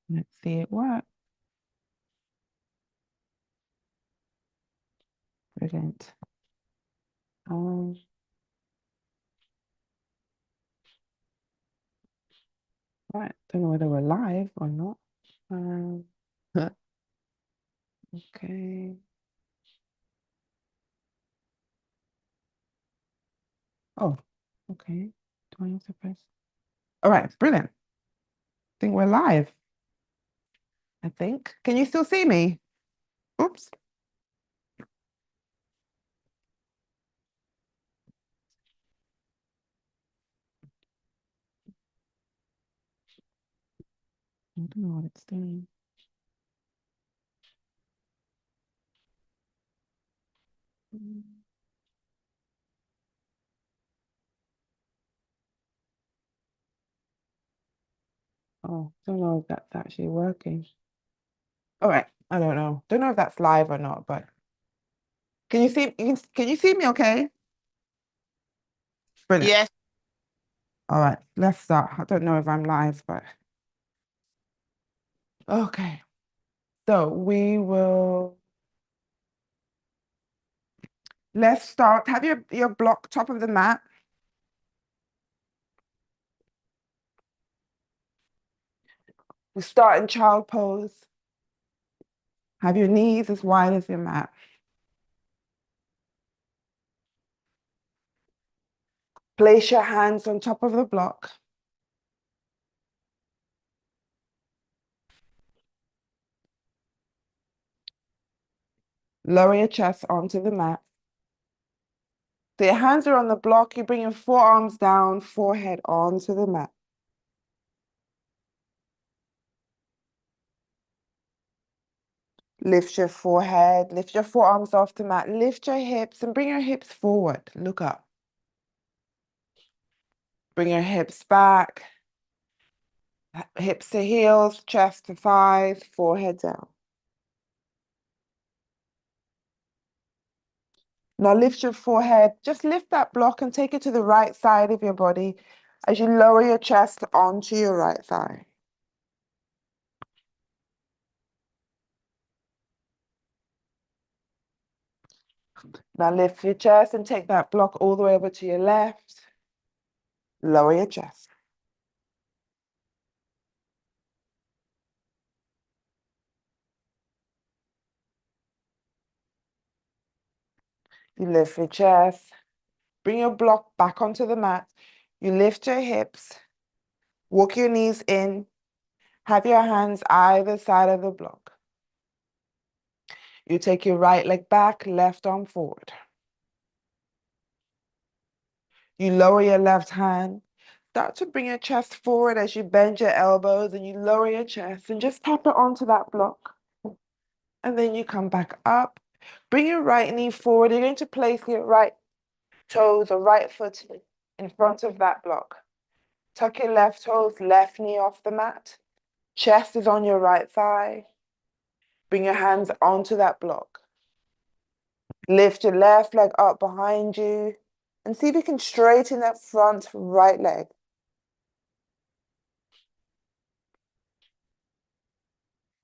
Let's see it work. Brilliant. Right, don't know whether we're live or not. Okay. Oh, okay. Do I have to press? All right, brilliant. I think we're live. I think. Can you still see me? Oops. I don't know what it's doing. Oh, don't know if that's actually working. All right, I don't know. Don't know if that's live or not, but can you see can you see me okay? Brilliant. Yes. All right, let's start. I don't know if I'm live, but okay. So let's start. Have your block top of the mat. We start in child pose. Have your knees as wide as your mat. Place your hands on top of the block. Lower your chest onto the mat. So your hands are on the block. You bring your forearms down, forehead onto the mat. Lift your forehead, lift your forearms off the mat, lift your hips and bring your hips forward. Look up. Bring your hips back. Hips to heels, chest to thighs, forehead down. Now lift your forehead, just lift that block and take it to the right side of your body as you lower your chest onto your right thigh. Now lift your chest and take that block all the way over to your left. Lower your chest. You lift your chest. Bring your block back onto the mat. You lift your hips. Walk your knees in. Have your hands either side of the block. You take your right leg back, left arm forward. You lower your left hand. Start to bring your chest forward as you bend your elbows and you lower your chest and just tap it onto that block. And then you come back up. Bring your right knee forward. You're going to place your right toes or right foot in front of that block. Tuck your left toes, left knee off the mat. Chest is on your right thigh. Bring your hands onto that block. Lift your left leg up behind you and see if you can straighten that front right leg.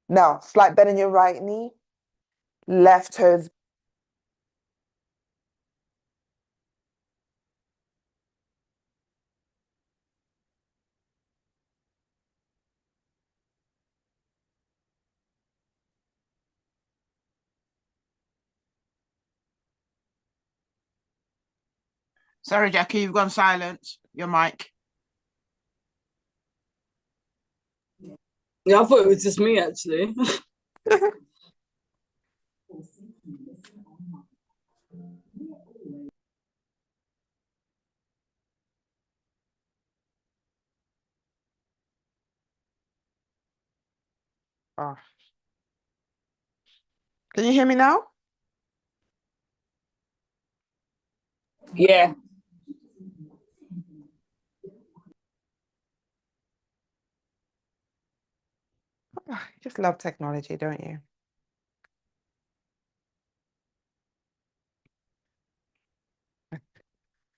Now, slight bend in your right knee. Left toes. Sorry, Jackie, you've gone silent. Your mic. Yeah, I thought it was just me actually. Oh. Can you hear me now? Yeah. Oh, you just love technology, don't you? I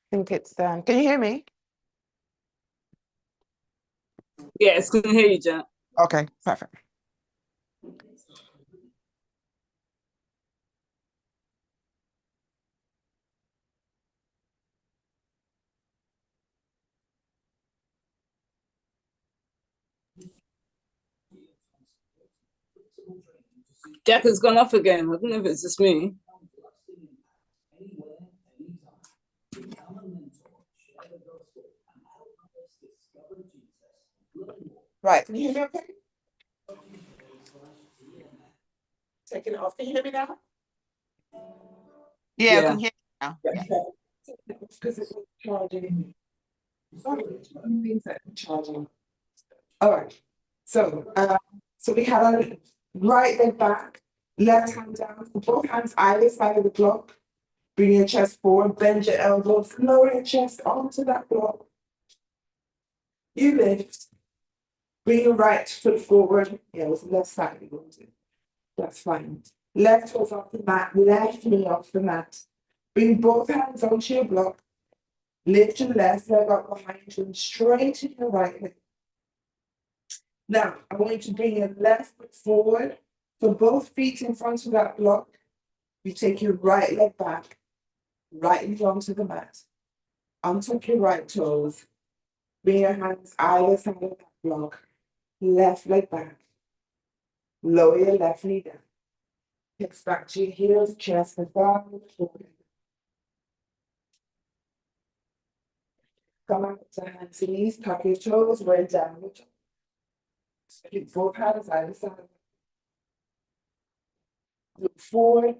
think it's, can you hear me? Yes, couldn't hear you, Jen. Okay, perfect. Jack has gone off again. I don't know if it's just me. Right, can you hear me okay? Taking it off, can you hear me now? Yeah, I Yeah. can hear you now. Yeah. Because it's charging. Sorry, it means that it's charging. All right, so we have our right leg back, left hand down, both hands either side of the block. Bring your chest forward, bend your elbows, lower your chest onto that block. You lift. Bring your right foot forward. Yeah, it was the left side we want to. That's fine. Left foot off the mat, left knee off the mat. Bring both hands onto your block. Lift your left leg up behind you and straighten your right leg. Now, I want you to bring your left foot forward. So both feet in front of that block. You take your right leg back, right knee onto the mat. Untuck your right toes. Bring your hands either side of that block. Left leg back. Lower your left knee down. Hips back to your heels, chest and thigh. Come out to hands and knees, tuck your toes, way down. Keep both hands either side. Look forward.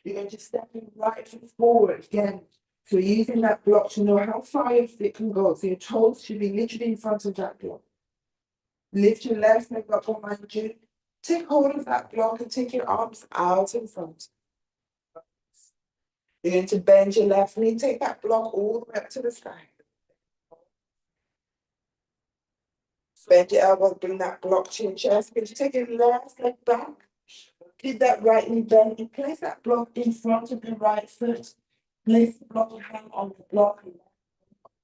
You're going to step in right foot forward again. So using that block to know how far your feet can go. So your toes should be literally in front of that block. Lift your left leg up behind you. Take hold of that block and take your arms out in front. You're going to bend your left knee, take that block all the way up to the sky. Bend your elbows, bring that block to your chest. Going to take your left leg back. Keep that right knee bent and place that block in front of your right foot. Place the block and hang on the block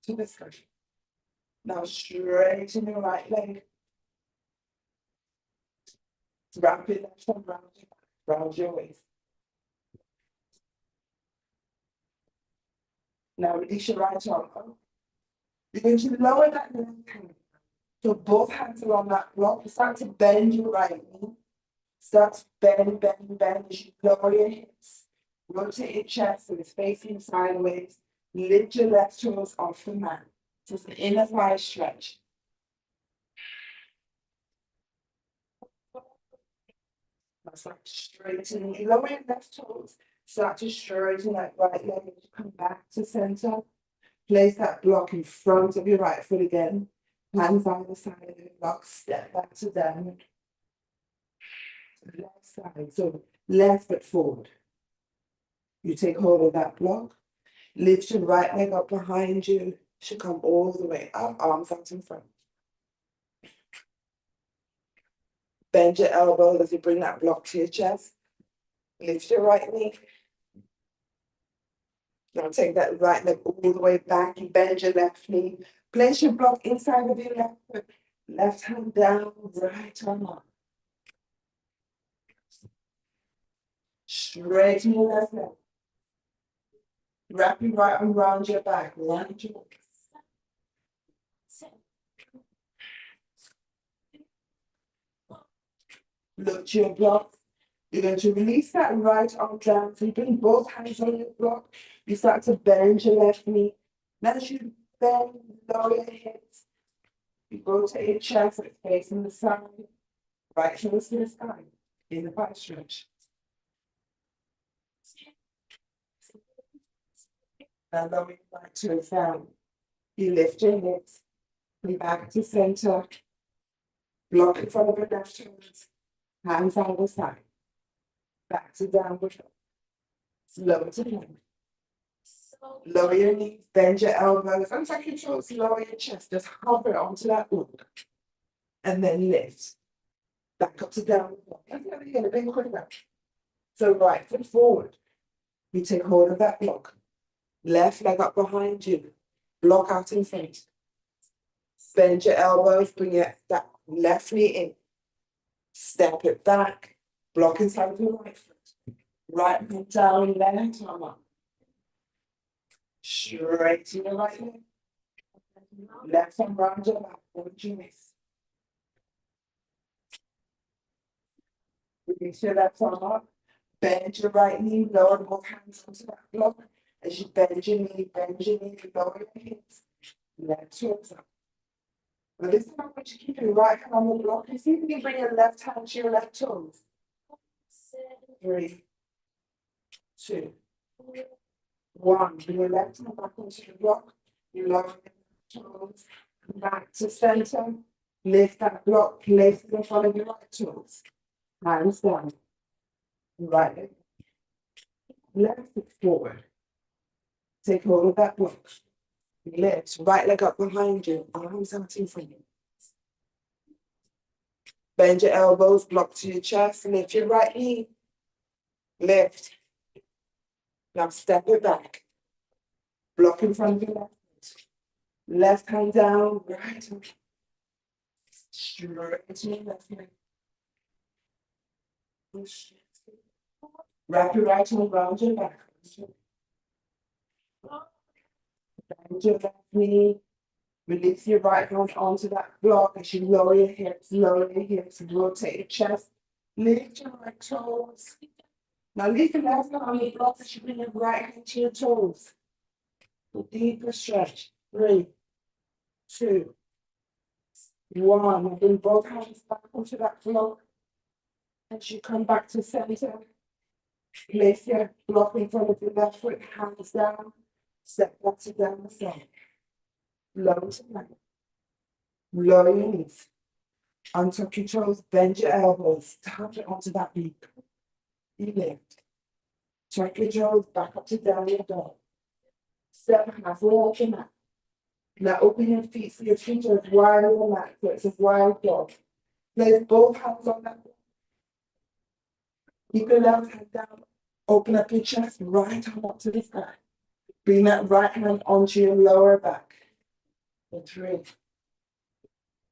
to the sky. Now straighten your right leg. Wrap your left arm round your waist. Now release your right arm up. You're going to lower that left hand. So both hands are on that block. You start to bend your right knee. Start to bend, bend, bend as you lower your hips. Rotate your chest so it's facing sideways. Lift your left toes off the mat. So it's an inner thigh stretch. Now start to straighten. You lower your left toes. Start to straighten that right leg as you come back to center. Place that block in front of your right foot again. Hands either side of the block. Step back to downward. Left side. So left foot forward. You take hold of that block. Lift your right leg up behind you. Should come all the way up, arms out in front. Bend your elbow as you bring that block to your chest. Lift your right knee. Now take that right leg all the way back. You bend your left knee. Place your block inside of your left foot. Left hand down, right arm up. Straighten your left leg. Wrap your right arm around your back. Round your waist. Look to your block. You're going to release that right arm down. So you bring both hands on your block. You start to bend your left knee. Now as you bend, lower your hips. You rotate your chest, it's facing the side. Right toes to the sky. In the back stretch. Now lower your back to the down. You lift your hips. Come back to center. Block in front of your left toes. Hands on the side. Back to downward dog. Slow to plank. Lower your knees, bend your elbows, untuck your toes, lower your chest, just hover onto that block. And then lift. Back up to downward dog. And then again, a big quicker. So right foot forward. You take hold of that block. Left leg up behind you. Block out in front. Bend your elbows, bring that left knee in. Step it back, block inside of your right foot. Right hand down, left arm up. Straight to your right leg. Left arm round your back, don't you miss. Release your left arm up. Bend your right knee, lower both hands onto that block. As you bend your knee, lower your hips. Left toes up. Now this time I want you to keep your right hand on the block. You see if you can bring your left hand to your left toes. 3, 2, 1. Bring your left hand back onto the block. You lower your toes. Back to center. Lift that block, place it in front of your right toes. Hands down. Right leg. Left foot forward. Take hold of that block. Lift, right leg up behind you, arms out in front of you. Bend your elbows, block to your chest, lift your right knee. Lift. Now step it back. Block in front of your left foot. Left hand down, right hand. Straight to your left leg. Wrap your right hand around your back. Bend your left knee. Release your right hand onto that block as you lower your hips, rotate your chest, lift your right toes. Now leave your left hand on your block as you bring your right hand to your toes. A deeper stretch. 3, 2, 1. Bring both hands back onto that block. As you come back to center, place your block in front of your left foot, hands down, step back to down the side. Lower to right. Lower your knees. Untuck your toes, bend your elbows, tap it onto that beat. You lift. Tuck your toes back up to downward dog. Step halfway off the mat. Now open your feet so your feet are wide on the mat, so it's a wide dog. Place both hands on that. Keep your left hand down. Open up your chest, right arm up to the sky. Bring that right hand onto your lower back. 3,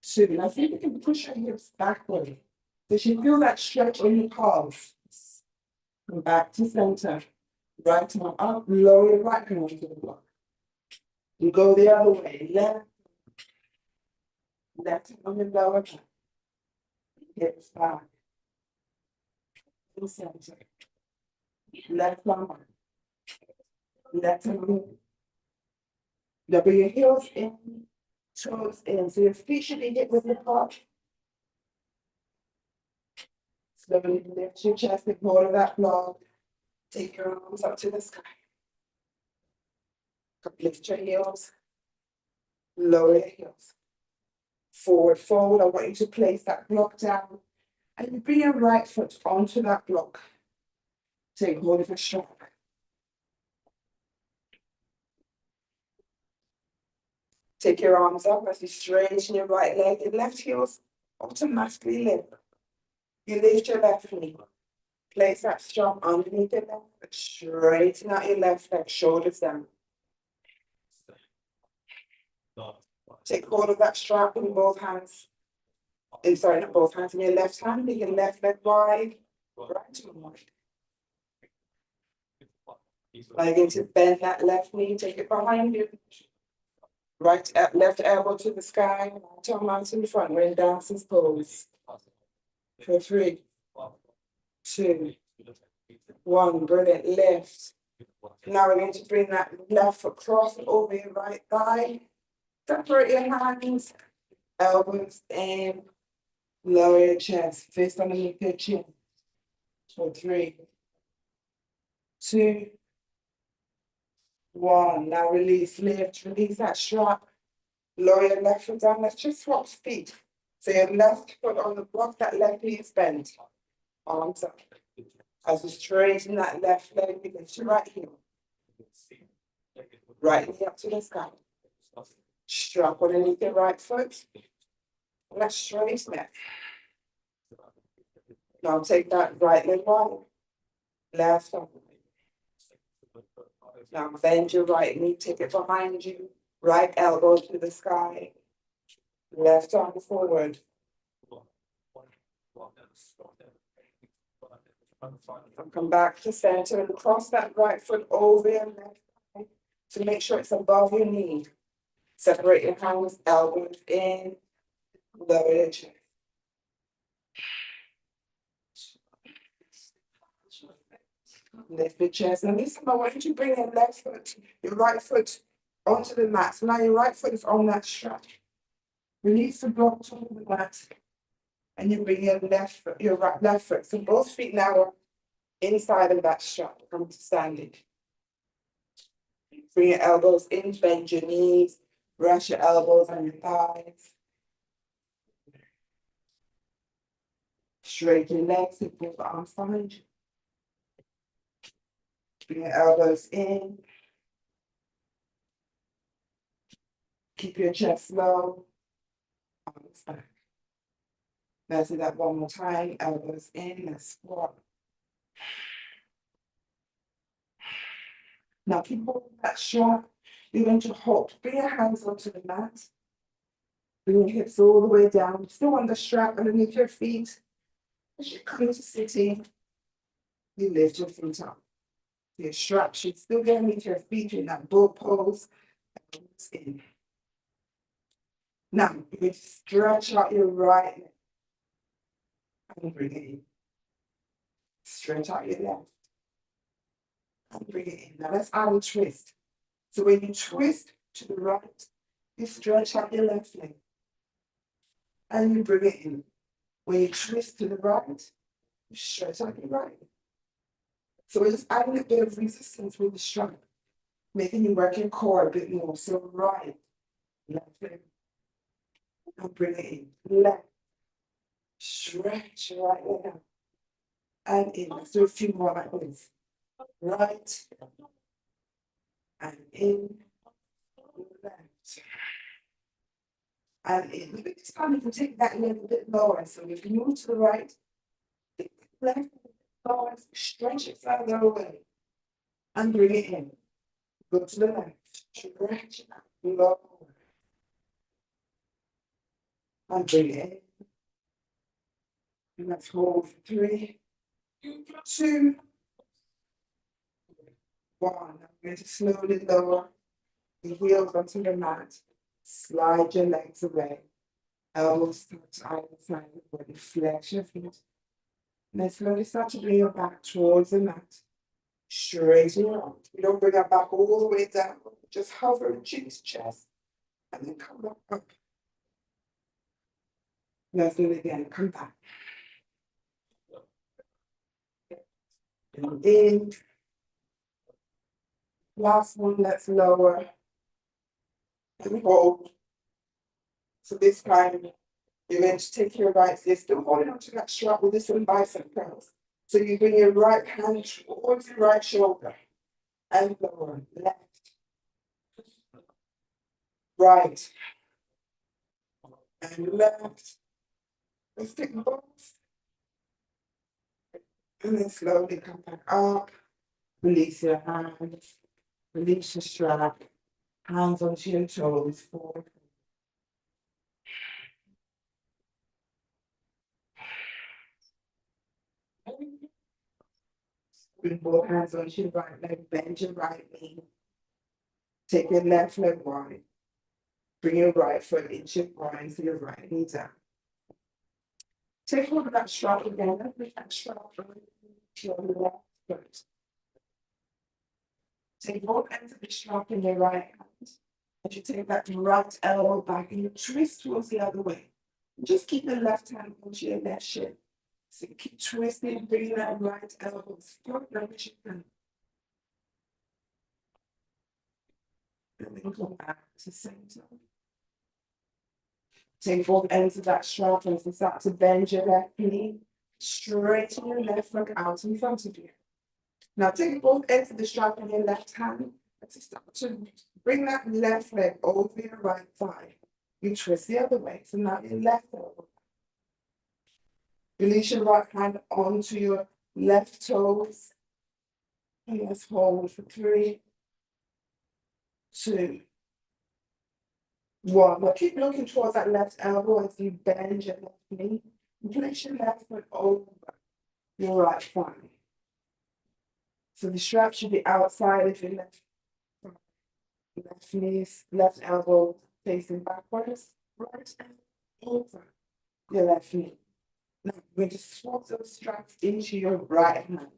2. Now see if you can push your hips backward. Does you feel that stretch in your calves? Come back to center. Right arm up, lower your right hand onto the block. You go the other way. Left hand on your lower back. Hips back. In center. Left arm up. Left arm. Double your heels in, toes in. So your feet should be hit with the top. Slowly lift your chest and hold of that block. Take your arms up to the sky. Lift your heels. Lower your heels. Forward, forward. I want you to place that block down. And you bring your right foot onto that block. Take hold of your strap. Take your arms up as you straighten your right leg. Your left heels automatically lift. You lift your left knee. Place that strap underneath your left foot. Straighten out your left leg, shoulders down. Take hold of that strap in both hands. Sorry, not both hands, in your left hand. Make your left leg wide. Right to wide. I'm going to bend that left knee, take it behind you. Left elbow to the sky, right arm out in the front, we're in dancing pose. For 3, 2, 1, brilliant, lift. Now we're going to bring that left foot cross over your right thigh. Separate your hands, elbows in, lower your chest, fist underneath your chin. For 3, 2, 1. Now release, lift, release that strap. Lower your left foot down. Let's just swap feet. So your left foot on the block, that left knee is bent. Arms up. As you straighten that left leg, lift your right heel. Right knee up to the sky. Strap underneath your right foot. Let's straighten it. Now take that right leg wide. Left arm. Now bend your right knee, take it behind you. Right elbow to the sky. Left arm forward. And come back to center and cross that right foot over your left thigh to make sure it's above your knee. Separate your hands, elbows in, lower your chest. Lift your chest. And this time I want you to bring your left foot, your right foot onto the mat. So now your right foot is on that strap. Release the block to the mat. And you bring your left foot, your left foot. So both feet now are inside of that strap. Come to standing. Bring your elbows in, bend your knees, rest your elbows on your thighs. Straighten your legs and pull the arms behind you. Bring your elbows in. Keep your chest low. Arms back. Let's do that one more time. Elbows in and squat. Now keep holding that strap. You're going to hold. Bring your hands onto the mat. Bring your hips all the way down. Still on the strap underneath your feet. As you come to sitting, you lift your feet up. Your strap should still be underneath your feet in that bull pose. Elbows in. Now, you're going to stretch out your right leg. And bring it in. Stretch out your left. And bring it in. Now let's add a twist. So when you twist to the right, you stretch out your left leg. And you bring it in. When you twist to the right, you stretch out your right. So we're just adding a bit of resistance with the strap, making you work your core a bit more. So right, left leg. And bring it in. Left. Stretch your right leg out. And in. Let's do a few more like this. Right. And in. Left. And in. Maybe this time you can take that leg a bit lower. So if you move to the right, the left, lower, stretch it further away. And bring it in. Go to the left. Stretch it out. Lower. And bring it in. And let's hold for 3, 2, 1. I'm going to slowly lower the heels onto the mat. Slide your legs away. Elbows touch either side of the body. Flex your feet. And then slowly start to bring your back towards the mat. Straighten your arms. You don't bring our back all the way down. Just hover chin to chest. And then come back up. Let's do it again. Come back. And in. Last one, let's lower. And hold. So this time, you're going to take your right, so you're still holding onto that strap with this one bicep curls. So you bring your right hand towards your right shoulder. And lower, left. Right. And left. Let's take both. And then slowly come back up. Release your hands. Release your strap. Hands onto your toes. Forward. Bring both hands onto your right leg. Bend your right knee. Take your left leg wide. Bring your right foot into your groin so your right knee down. Take hold of that strap again. Bring that strap to your left foot. Take both ends of the strap in your right hand. As you take that right elbow back and you twist towards the other way. Just keep the left hand onto your left shin. So you keep twisting, bringing that right elbow as far as you can. And then come back to center. Take both ends of that strap and start to bend your left knee. Straighten your left leg out in front of you. Now take both ends of the strap in your left hand and start to bring that left leg over your right thigh. You twist the other way. So now your left elbow. Release your right hand onto your left toes. And let's hold for 3, 2, 1. Now keep looking towards that left elbow as you bend your left knee. Place your left foot over your right thigh. So the strap should be outside of your left thigh. Left knee, left elbow facing backwards, right hand over your left knee. Now we're going to swap those straps into your right hand.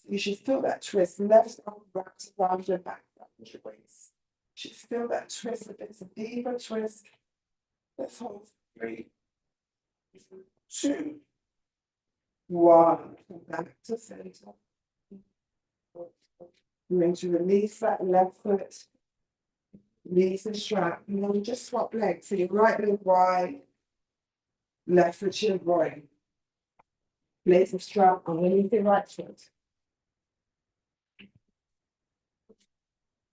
You should feel that twist. Left arm wraps around your back, around your waist. You should feel that twist. If it's a deeper twist, let's hold 3, 2, 1. Come back to center. You're going to release that left foot. Release the strap. And then just swap legs. So your right leg wide, left foot to your right. Place the strap underneath your right foot.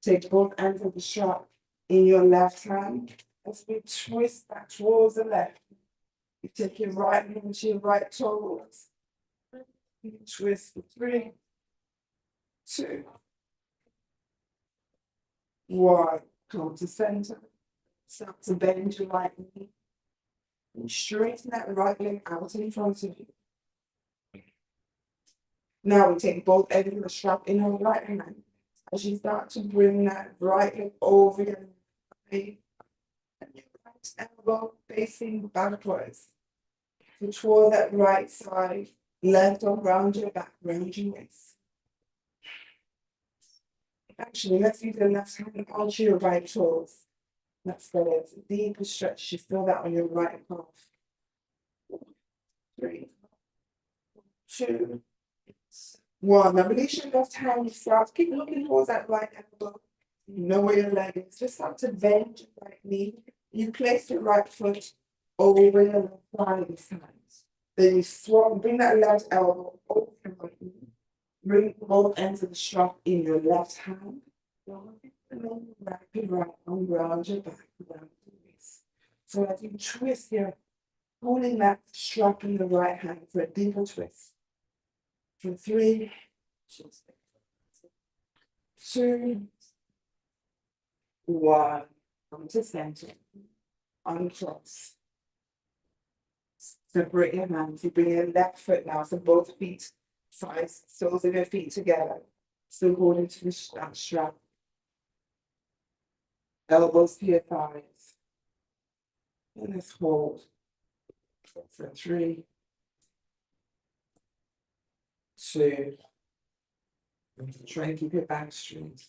Take both ends of the strap in your left hand as we twist that towards the left. You take your right hand to your right toes. You twist for 3, 2, 1. Come to center. Start to bend your right knee. And straighten that right leg out in front of you. Now we take both ends of the strap in our right hand. As you start to bring that right leg over your left knee. And your right elbow facing backwards. So toward that right side, left arm round your back, round your waist. Actually, let's use the left hand onto your right toes. Let's go. It's a deeper stretch. You feel that on your right calf. 3, 2, 1. Now release your left hand. You start. Keep looking towards that right elbow. You know where your leg is. Just start to bend your right knee. You place your right foot over your left thigh this time. Then you swap, bring that left elbow over your right knee. Bring both ends of the strap in your left hand. And then wrap your right arm around your back, around your waist. So as you twist, you're holding that strap in the right hand for a deeper twist. For 3, 2, 1. Come to center. Uncross. Separate your hands. You bring your left foot now, so both feet, sides, soles of your feet together. Still holding to the strap. Elbows to your thighs. And let's hold. For 3, 2. Try and keep your back straight.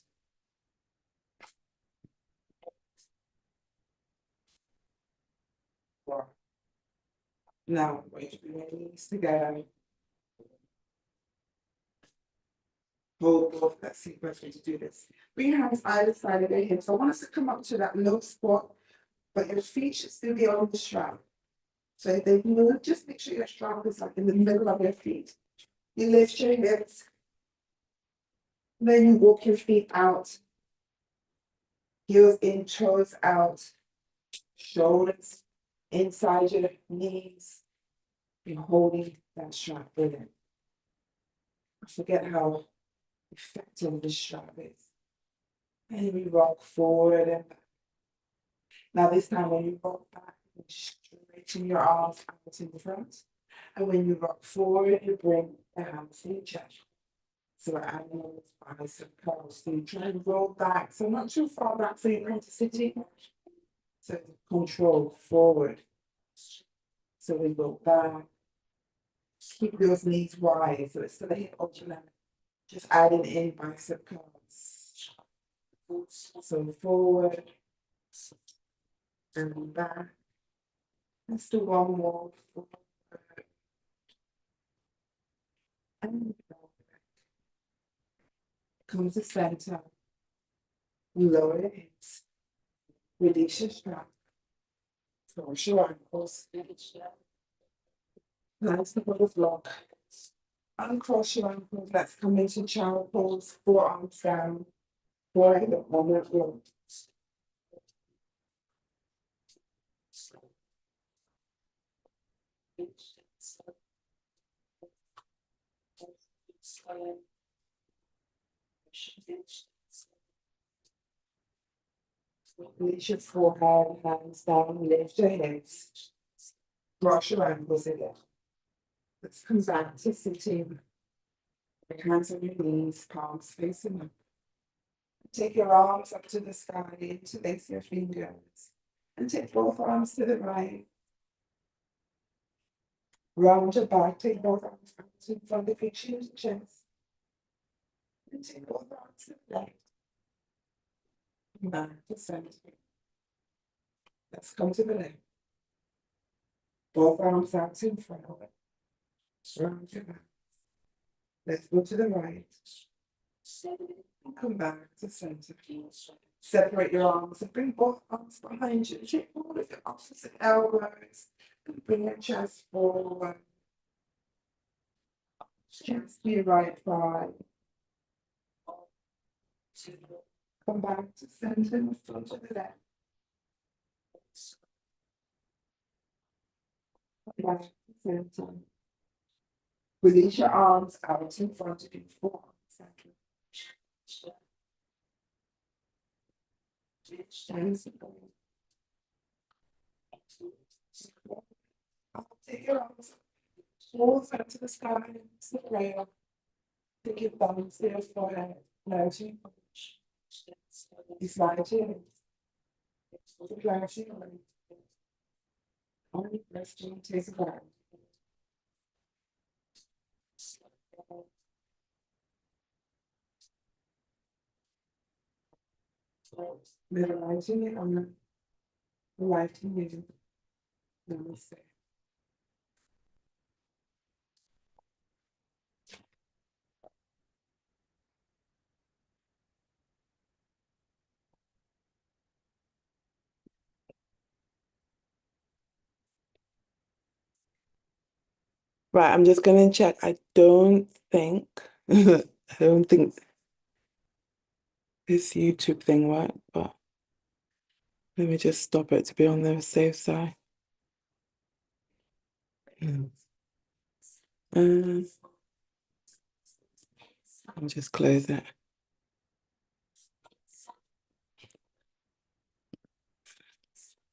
1. Now, we're going to bring your knees together. Hold both. Let's see if we to do this. Bring your hands either side of your hips. I want us to come up to that low spot, but your feet should still be on the strap. So if they move, just make sure your strap is like in the middle of your feet. You lift your hips. Then you walk your feet out. Heels in, toes out. Shoulders inside your knees. You're holding that strap with it. I forget how effective this strap is. And we rock forward and back. Now this time when you rock back, you straighten your arms out in front. And when you rock forward, you bring the hands to your chest. So animals, bicep curls. So you try and roll back. So not too far back, so you're into sitting. So control forward. So we go back. Keep those knees wide. So it's to the hip alternate. Just adding in bicep curls. So forward. And back. Let's do one more. Forward. And back. Come to center. Lower your hips. Release your strap. Cross your ankles. Nice to put a block. Uncross your ankles. Let's come into child pose. Forearms down. Forehead on the floor. Reach your forehead, hands down, lift your hips. Cross your ankles again. Let's come back to sitting. Your hands on your knees, palms facing up. Take your arms up to the sky, interlace your fingers, and take both arms to the right. Round your back, take both arms out in front of your chin to chest. And take both arms to the left. Back to center. Let's come to the left. Both arms out in front of it. Round your back. Let's go to the right. And come back to center. Separate your arms and bring both arms behind you. Take all of your opposite elbows and bring your chest forward. Chest to your right thigh. Come back to center and go to the left. Come back to center. Release your arms out in front of you. Forearms. Take your arms, hold up to the sky, to the rail. Take your thumbs to your forehead, low to your punch. You slide to your hips. Relax your legs. Only resting, take a breath. Visualizing it on the right hand. Namaste. Right, I'm just gonna check. I don't think I don't think this YouTube thing worked, but let me just stop it to be on the safe side. I'll just close it.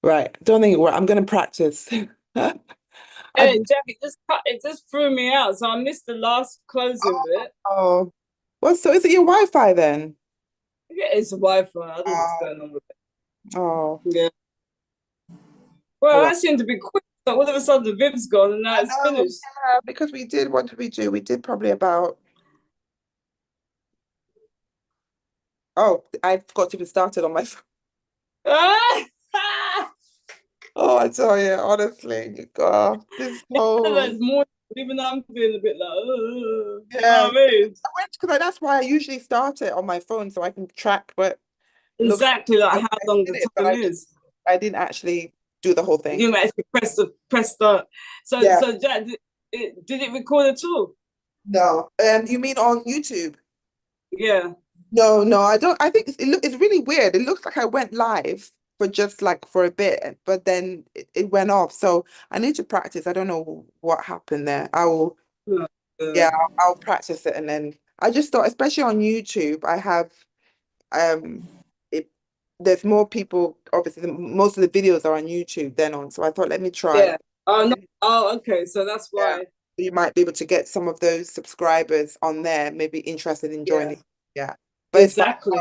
Right, don't think it worked. I'm gonna practice. Hey, Jack, it just threw me out, so I missed the last closing bit. Oh, well, so is it your Wi-Fi then? Yeah, it's a Wi-Fi. I don't know what's going on with it. Oh, Yeah. Well, Alright. that seemed to be quick. So all of a sudden the Viv's gone and now it's I know, finished. yeah, because we did, what did we do? We did probably about, oh, I forgot to be started on my phone. Ah! Oh, I tell you, honestly, you got this whole, There's more, even though I'm feeling a bit like, you yeah, know what I mean? because that's why I usually start it on my phone so I can track, but looks Exactly like I how did long the it, but time is. I didn't actually do the whole You thing. didn't actually press start. So Yeah. so Jack, did it record at all? No, you mean on YouTube? Yeah. No, I don't. I think it's really weird. It looks like I went live for just like for a bit, but then it went off. So I need to practice. I don't know what happened there. I will, yeah, I'll practice it, and then I just thought, especially on YouTube, I have it. There's more people. Obviously, most of the videos are on YouTube than on. So I thought, let me try. Yeah. Oh no. Oh, okay. So that's Yeah. why. You might be able to get some of those subscribers on there, maybe interested in joining. Yeah. But it's fine. Exactly.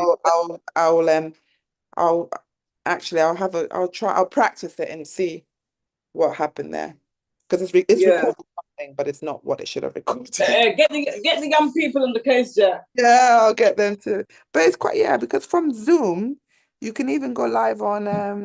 I'll actually I'll practice it and see what happened there. Because it's Yeah. recording something, but it's not what it should have recorded. Get the young people on the case, Jack. Yeah, I'll get them to. But it's quite, yeah, because from Zoom, you can even go live on